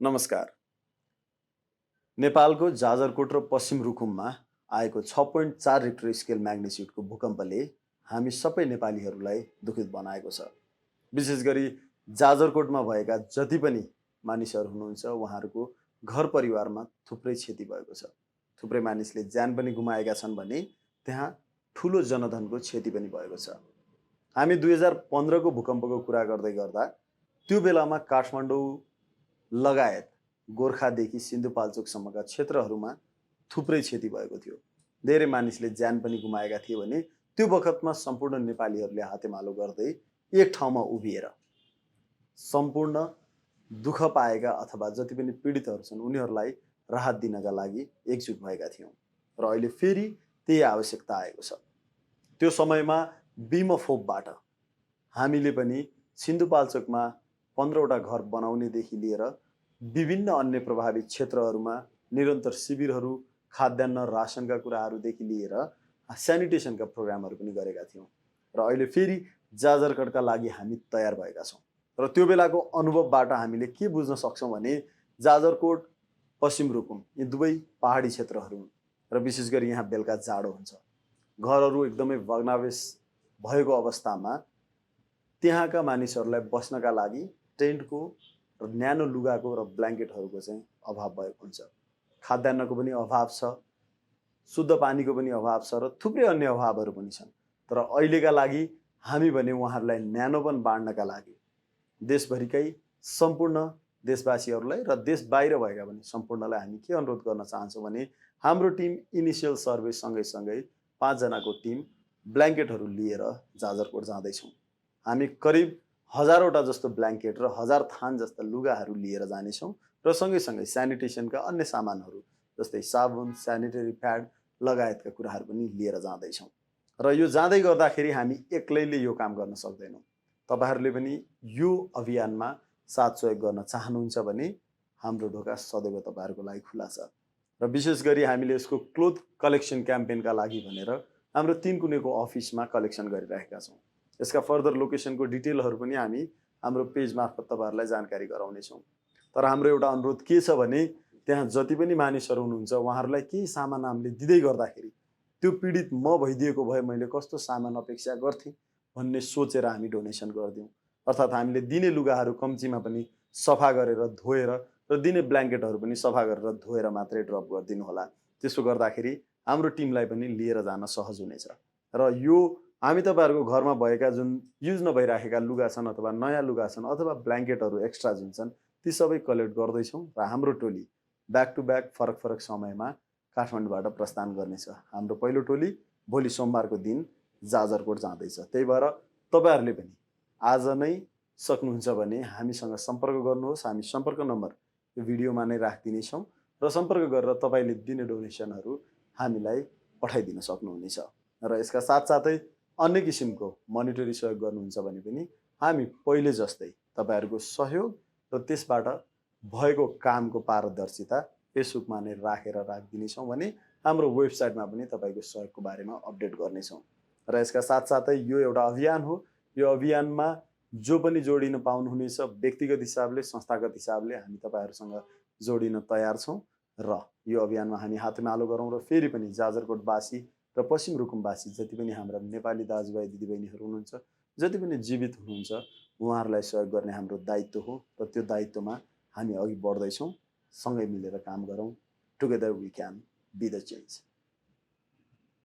नमस्कार। नेपालको जाजरकोट र पश्चिम रुकुममा आएको 6.4 रिक्टर स्केल म्याग्निट्युडको भूकम्पले हामी सबै नेपालीहरूलाई दुखित बनाएको छ। विशेष गरी जाजरकोटमा भएका जति पनि मानिसहरू हुनुहुन्छ उहाँहरूको घर परिवारमा थुप्रै क्षति भएको छ। थुप्रै मानिसले ज्यान पनि गुमाएका छन् भने त्यहाँ ठुलो जनधनको क्षति पनि भएको छ। हामी 2015 को भूकम्पको कुरा गर्दै गर्दा त्यो बेलामा काठमाडौँ लगायत गोर्खादेखि सिन्धुपाल्चोकसम्मका क्षेत्रहरूमा थुप्रै क्षति भएको थियो। धेरै मानिसले ज्यान पनि गुमाएका थिए भने त्यो बखतमा सम्पूर्ण नेपालीहरूले हातेमालो गर्दै एक ठाउँमा उभिएर सम्पूर्ण दुःख पाएका अथवा जति पनि पीडितहरू छन् उनीहरूलाई राहत दिनका लागि एकजुट भएका थियौँ र अहिले फेरि त्यही आवश्यकता आएको छ। त्यो समयमा बिमफोपबाट हामीले पनि सिन्धुपाल्चोकमा 15वटा घर बनाउनेदेखि लिएर विभिन्न अन्य प्रभावित क्षेत्रहरूमा निरन्तर शिविरहरू, खाद्यान्न राशनका कुराहरूदेखि लिएर स्यानिटेसनका प्रोग्रामहरू पनि गरेका थियौँ र अहिले फेरि जाजरकोटका लागि हामी तयार भएका छौँ। र त्यो बेलाको अनुभवबाट हामीले के बुझ्न सक्छौँ भने जाजरकोट, पश्चिम रुकुम यी दुवै पहाडी क्षेत्रहरू हुन् र विशेष गरी यहाँ बेलुका जाडो हुन्छ। घरहरू एकदमै भग्नावशेष भएको अवस्थामा त्यहाँका मानिसहरूलाई बस्नका लागि टेन्टको र न्यानो लुगाको र ब्ल्याङ्केटहरूको चाहिँ अभाव भएको हुन्छ। खाद्यान्नको पनि अभाव छ, शुद्ध पानीको पनि अभाव छ र थुप्रै अन्य अभावहरू पनि छन्। तर अहिलेका लागि हामी भने उहाँहरूलाई न्यानोपन बाँड्नका लागि देशभरिकै सम्पूर्ण देशवासीहरूलाई र देश बाहिर भएका पनि सम्पूर्णलाई हामी के अनुरोध गर्न चाहन्छौँ भने हाम्रो टिम इनिसियल सर्वे सँगै 5 जनाको टिम ब्ल्याङ्केटहरू लिएर जाजरकोट जाँदैछौँ। हामी करिब 1000वटा जस्तो ब्ल्याङ्केट र 1000 थान जस्ता लुगाहरू लिएर जानेछौँ र सँगै स्यानिटेसनका अन्य सामानहरू जस्तै साबुन, स्यानिटरी प्याड लगायतका कुराहरू पनि लिएर जाँदैछौँ। र यो जाँदै गर्दाखेरि हामी एक्लैले यो काम गर्न सक्दैनौँ। तपाईहरूले पनि यो अभियानमा साथ सहयोग गर्न चाहनुहुन्छ भने हाम्रो ढोका सदैव तपाईँहरूको लागि खुला छ। र विशेष गरी हामीले यसको क्लोथ कलेक्सन क्याम्पेनका लागि भनेर हाम्रो 3 कुनेको अफिसमा कलेक्सन गरिरहेका छौँ। यसका फर्दर लोकेसनको डिटेलहरू पनि हामी हाम्रो पेज मार्फत तपाईँहरूलाई जानकारी गराउनेछौँ। तर हाम्रो एउटा अनुरोध के छ भने त्यहाँ जति पनि मानिसहरू हुनुहुन्छ उहाँहरूलाई केही सामान हामीले दिँदै गर्दाखेरि त्यो पीडित म भइदिएको भए मैले कस्तो सामान अपेक्षा गर्थेँ भन्ने सोचेर हामी डोनेसन गरिदिउँ। अर्थात् हामीले दिने लुगाहरू कम्तीमा पनि सफा गरेर धोएर र दिने ब्ल्याङ्केटहरू पनि सफा गरेर धोएर मात्रै ड्रप गरिदिनु होला। त्यसो गर्दाखेरि हाम्रो टिमलाई पनि लिएर जान सहज हुनेछ। र यो हामी तपाईँहरूको घरमा भएका जुन युज नभइराखेका लुगा छन् अथवा नयाँ लुगा छन् अथवा ब्ल्याङ्केटहरू एक्स्ट्रा जुन छन् ती सबै कलेक्ट गर्दैछौँ र हाम्रो टोली ब्याक टु ब्याक फरक समयमा काठमाडौँबाट प्रस्थान गर्नेछ। हाम्रो पहिलो टोली भोलि सोमबारको दिन जाजरकोट जाँदैछ। त्यही भएर तपाईँहरूले पनि आज नै सक्नुहुन्छ भने हामीसँग सम्पर्क गर्नुहोस्। हामी सम्पर्क नम्बर यो भिडियोमा नै राखिदिनेछौँ र सम्पर्क गरेर तपाईँले दिने डोनेसनहरू हामीलाई पठाइदिन सक्नुहुनेछ। र यसका साथसाथै अन्य किसिमको मोनिटरी सहयोग गर्नुहुन्छ भने पनि हामी पहिले जस्तै तपाईँहरूको सहयोग र त्यसबाट भएको कामको पारदर्शिता फेसबुकमा नै राखिदिनेछौँ भने हाम्रो वेबसाइटमा पनि तपाईँको सहयोगको बारेमा अपडेट गर्नेछौँ। र यसका साथसाथै यो एउटा अभियान हो। यो अभियानमा जो पनि जोडिन पाउनुहुनेछ व्यक्तिगत हिसाबले, संस्थागत हिसाबले हामी तपाईँहरूसँग जोडिन तयार छौँ र यो अभियानमा हामी हातेमालो गरौँ र फेरि पनि जाजरकोटवासी र पश्चिम रुकुमवासी जति पनि हाम्रा नेपाली दाजुभाइ दिदीबहिनीहरू हुनुहुन्छ, जति पनि जीवित हुनुहुन्छ उहाँहरूलाई सहयोग गर्ने हाम्रो दायित्व हो र त्यो दायित्वमा हामी अघि बढ्दैछौँ। सँगै मिलेर काम गरौँ। Together we can be the change.